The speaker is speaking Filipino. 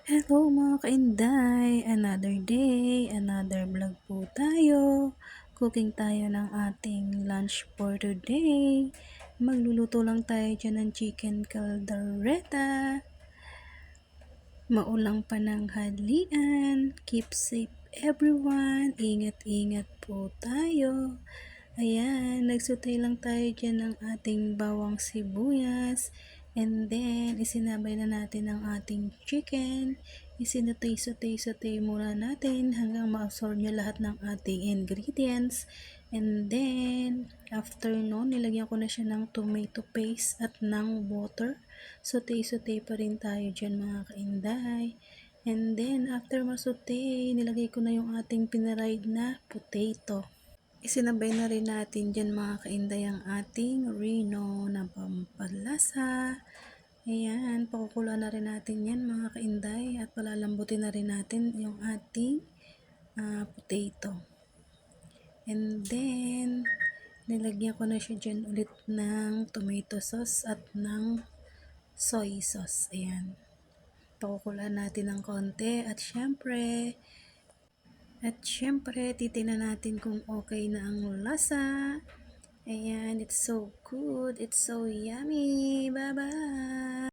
Hello mga kainday! Another day, another vlog po tayo. Cooking tayo ng ating lunch for today. Magluluto lang tayo dyan ng chicken caldereta. Maulang pananghalian. Keep safe everyone. Ingat-ingat po tayo. Ayan, nagsutay lang tayo dyan ng ating bawang sibuyas. And then, isinabay na natin ang ating chicken. Isinutay muna natin hanggang ma-absorb nyo lahat ng ating ingredients. And then, after nun, nilagyan ko na siya ng tomato paste at ng water. Sutay pa rin tayo dyan mga kainday. And then, after masutay, nilagay ko na yung ating pinaried na potato. Isinabay na rin natin dyan mga kainday ang ating Reno na pampalasa. Ayan, pakukula na rin natin yan mga kainday at palalambutin na rin natin yung ating potato. And then, nilagyan ko na siya dyan ulit ng tomato sauce at ng soy sauce. Ayan, pakukula natin ng konti at syempre, titingnan natin kung okay na ang lasa. Ayan, it's so good. It's so yummy. Bye-bye!